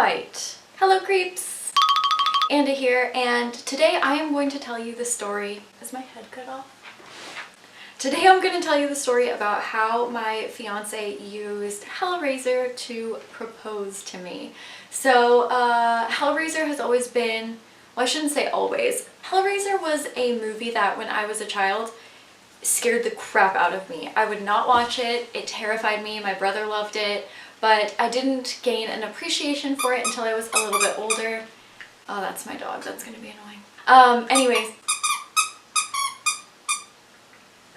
Alright, hello creeps! Anna here, and today I am going to tell you the story. Is my head cut off? Today I'm going to tell you the story about how my fiance used Hellraiser to propose to me. So Hellraiser has always been, well, I shouldn't say always. Hellraiser was a movie that when I was a child scared the crap out of me. I would not watch it. It terrified me. My brother loved it, but I didn't gain an appreciation for it until I was a little bit older. Oh, that's my dog. That's going to be annoying. Anyways.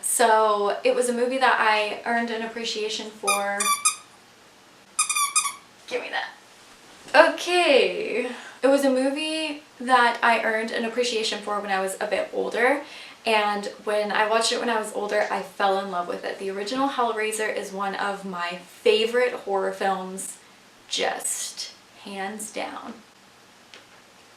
So it was a movie that I earned an appreciation for. Give me that. Okay. It was a movie that I earned an appreciation for when I was a bit older. And when I watched it when I was older, I fell in love with it. The original Hellraiser is one of my favorite horror films, just hands down.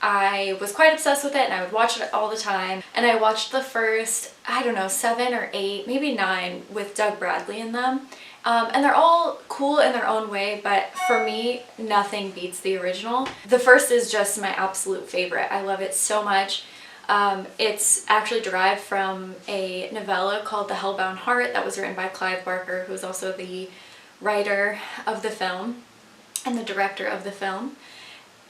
I was quite obsessed with it and I would watch it all the time. And I watched the first, I don't know, 7 or 8, maybe 9 with Doug Bradley in them. And they're all cool in their own way, but for me, nothing beats the original. The first is just my absolute favorite. I love it so much. It's actually derived from a novella called The Hellbound Heart that was written by Clive Barker, who's also the writer of the film and the director of the film,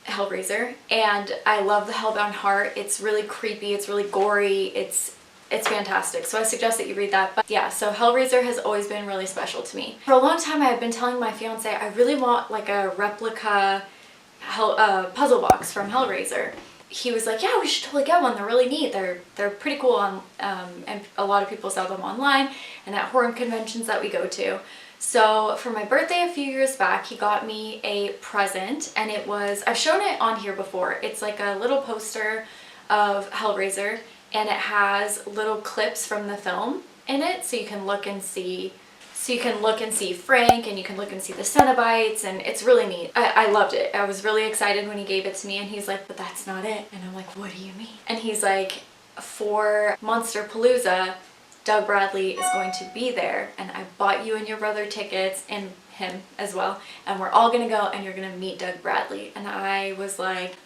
Hellraiser. And I love The Hellbound Heart. It's really creepy, it's really gory, it's fantastic. So I suggest that you read that. But yeah, so Hellraiser has always been really special to me. For a long time I've been telling my fiance I really want like a replica puzzle box from Hellraiser. He was like, yeah, we should totally get one. They're really neat. They're pretty cool on, and a lot of people sell them online and at horror conventions that we go to. So for my birthday a few years back, he got me a present, and it was, I've shown it on here before. It's like a little poster of Hellraiser, and it has little clips from the film in it, so you can look and see. So you can look and see Frank, and you can look and see the Cenobites, and it's really neat. I loved it. I was really excited when he gave it to me, and he's like, but that's not it. And I'm like, what do you mean? And he's like, for Monsterpalooza, Doug Bradley is going to be there, and I bought you and your brother tickets, and him as well, and we're all gonna go, and you're gonna meet Doug Bradley. And I was like,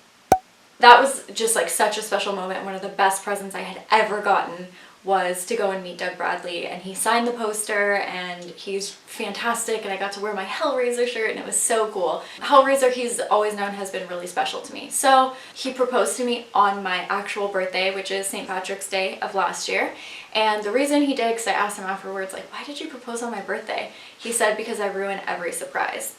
that was just like such a special moment. One of the best presents I had ever gotten was to go and meet Doug Bradley, and he signed the poster and he's fantastic, and I got to wear my Hellraiser shirt and it was so cool. Hellraiser, he's always known, has been really special to me. So he proposed to me on my actual birthday, which is St. Patrick's Day of last year. And the reason he did, because I asked him afterwards, like, why did you propose on my birthday? He said, because I ruin every surprise.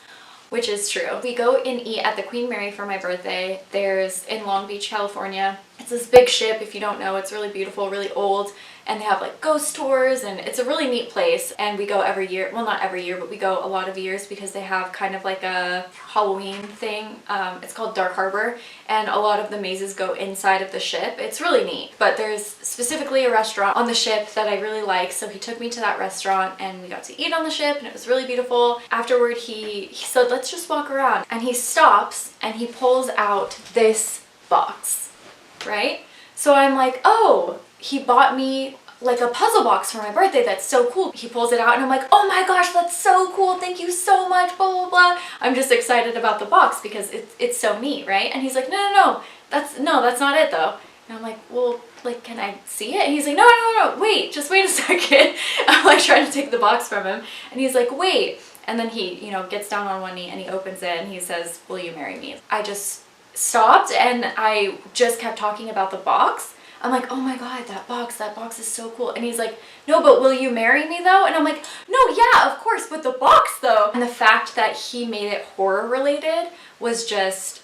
Which is true. We go and eat at the Queen Mary for my birthday. There's in Long Beach, California. It's this big ship, if you don't know. It's really beautiful, really old, and they have like ghost tours, and it's a really neat place. And we go every year, well, not every year, but we go a lot of years because they have kind of like a Halloween thing. It's called Dark Harbor, and a lot of the mazes go inside of the ship. It's really neat. But there's specifically a restaurant on the ship that I really like, so he took me to that restaurant and we got to eat on the ship, and it was really beautiful. Afterward, he said, let's just walk around. And he stops and he pulls out this box, right? So I'm like, oh, he bought me like a puzzle box for my birthday. That's so cool. He pulls it out and I'm like, oh my gosh, that's so cool. Thank you so much, blah, blah, blah. I'm just excited about the box because it's so neat, right? And he's like, no, that's not it though. And I'm like, well, like, can I see it? And he's like, no, wait, just wait a second. I'm like trying to take the box from him. And he's like, wait. And then he, gets down on one knee and he opens it and he says, will you marry me? I just stopped and I just kept talking about the box. I'm like, oh my god, that box is so cool. And he's like, no, but will you marry me though? And I'm like, no, yeah, of course, but the box though. And the fact that he made it horror related was just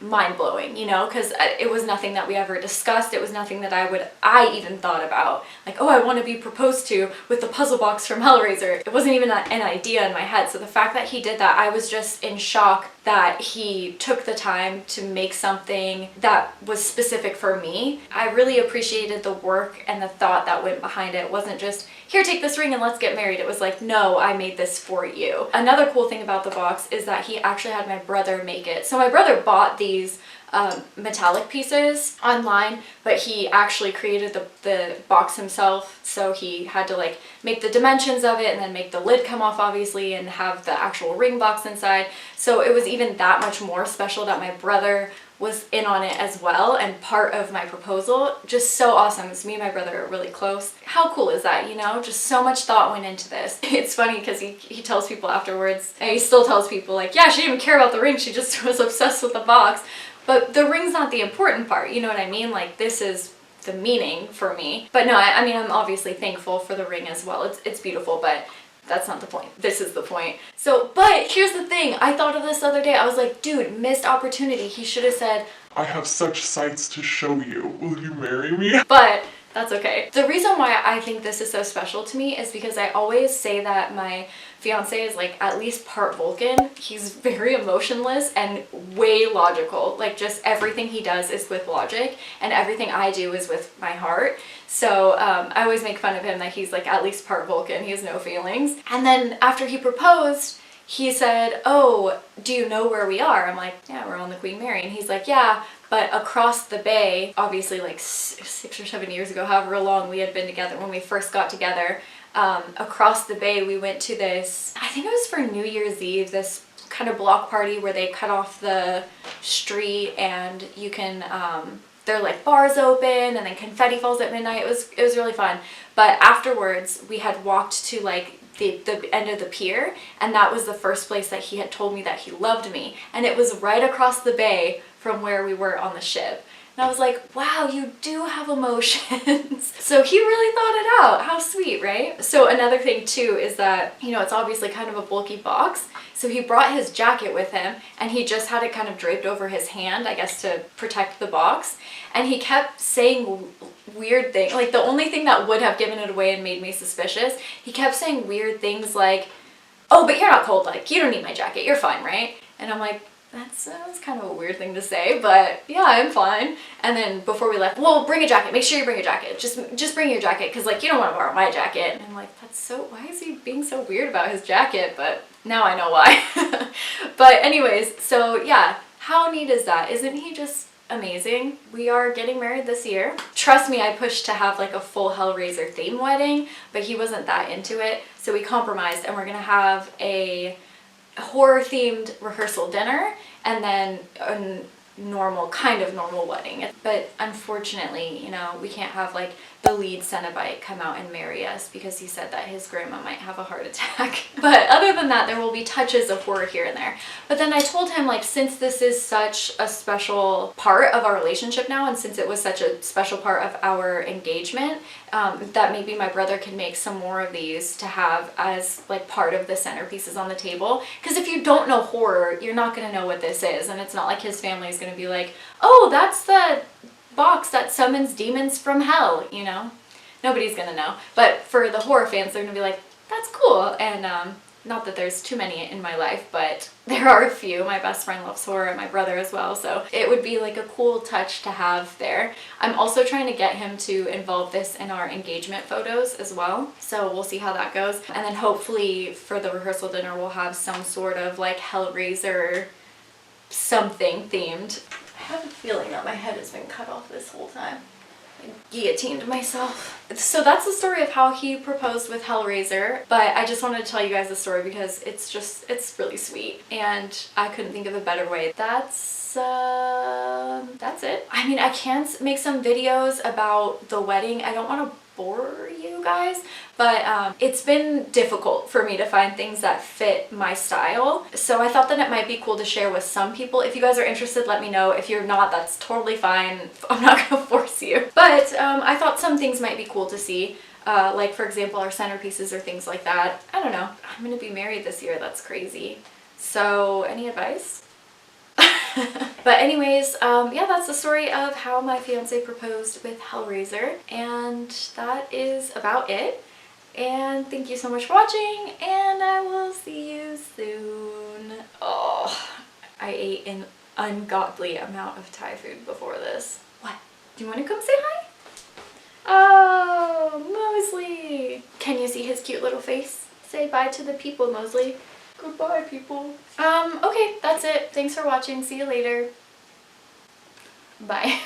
mind-blowing, because it was nothing that we ever discussed. It was nothing that I even thought about, like, oh, I want to be proposed to with the puzzle box from Hellraiser. It wasn't even an idea in my head. So the fact that he did that, I was just in shock that he took the time to make something that was specific for me. I really appreciated the work and the thought that went behind it. It wasn't just, here, take this ring and let's get married. It was like, no, I made this for you. Another cool thing about the box is that he actually had my brother make it. So my brother bought these metallic pieces online, but he actually created the box himself, so he had to like make the dimensions of it and then make the lid come off obviously and have the actual ring box inside. So it was even that much more special that my brother was in on it as well and part of my proposal. Just so awesome, because me and my brother are really close. How cool is that, you know? Just so much thought went into this. It's funny because he tells people afterwards, and he still tells people like, yeah, she didn't even care about the ring, she just was obsessed with the box. But the ring's not the important part, you know what I mean? Like, this is the meaning for me. But no, I mean, I'm obviously thankful for the ring as well. It's beautiful, but that's not the point. This is the point. So, but here's the thing. I thought of this the other day. I was like, dude, missed opportunity. He should have said, I have such sights to show you. Will you marry me? But that's okay. The reason why I think this is so special to me is because I always say that my fiance is like at least part Vulcan. He's very emotionless and way logical. Like, just everything he does is with logic and everything I do is with my heart. So I always make fun of him that he's like at least part Vulcan. He has no feelings. And then after he proposed, he said, oh, do you know where we are? I'm like, yeah, we're on the Queen Mary. And he's like, yeah, but across the bay, obviously like 6 or 7 years ago, however long we had been together when we first got together, across the bay we went to this, I think it was for New Year's Eve, this kind of block party where they cut off the street and you can, there are like bars open and then confetti falls at midnight. It was really fun. But afterwards we had walked to like the end of the pier, and that was the first place that he had told me that he loved me, and it was right across the bay from where we were on the ship. And I was like, wow, you do have emotions. So he really thought it out. How sweet, right? So another thing too is that, you know, it's obviously kind of a bulky box. So he brought his jacket with him and he just had it kind of draped over his hand, I guess to protect the box. And he kept saying weird things. Like, the only thing that would have given it away and made me suspicious, he kept saying weird things like, oh, but you're not cold, like, you don't need my jacket, you're fine, right? And I'm like, that's kind of a weird thing to say, but yeah, I'm fine. And then before we left, well, bring a jacket, make sure you bring a jacket, just bring your jacket, because like, you don't want to borrow my jacket. And I'm like, that's so, why is he being so weird about his jacket? But now I know why. But anyways, so yeah, how neat is that? Isn't he just amazing? We are getting married this year. Trust me, I pushed to have like a full Hellraiser theme wedding, but he wasn't that into it, so we compromised and we're gonna have a horror themed rehearsal dinner and then a kind of normal wedding. But unfortunately, you know, we can't have like the lead Cenobite come out and marry us because he said that his grandma might have a heart attack. But other than that, there will be touches of horror here and there. But then I told him, like, since this is such a special part of our relationship now, and since it was such a special part of our engagement, that maybe my brother can make some more of these to have as like part of the centerpieces on the table. Because if you don't know horror, you're not going to know what this is, and it's not like his family is going to be like, oh, that's the box that summons demons from hell, you know? Nobody's gonna know. But for the horror fans, they're gonna be like, that's cool. And not that there's too many in my life, but there are a few. My best friend loves horror and my brother as well, so it would be like a cool touch to have there. I'm also trying to get him to involve this in our engagement photos as well, so we'll see how that goes. And then hopefully for the rehearsal dinner we'll have some sort of like Hellraiser something themed. I have a feeling that my head has been cut off this whole time. I guillotined myself. So that's the story of how he proposed with Hellraiser, but I just wanted to tell you guys the story because it's really sweet and I couldn't think of a better way. That's it. I mean, I can't make some videos about the wedding. I don't want to bore you guys, but it's been difficult for me to find things that fit my style, so I thought that it might be cool to share with some people. If you guys are interested, let me know. If you're not, that's totally fine. I'm not gonna force you, but I thought some things might be cool to see, like for example our centerpieces or things like that. I don't know, I'm gonna be married this year. That's crazy. So any advice? But anyways, yeah, that's the story of how my fiance proposed with Hellraiser, and that is about it. And thank you so much for watching, and I will see you soon. Oh, I ate an ungodly amount of Thai food before this. What? Do you want to come say hi? Oh, Mosley! Can you see his cute little face? Say bye to the people, Mosley. Goodbye, people. Okay, that's it. Thanks for watching. See you later. Bye.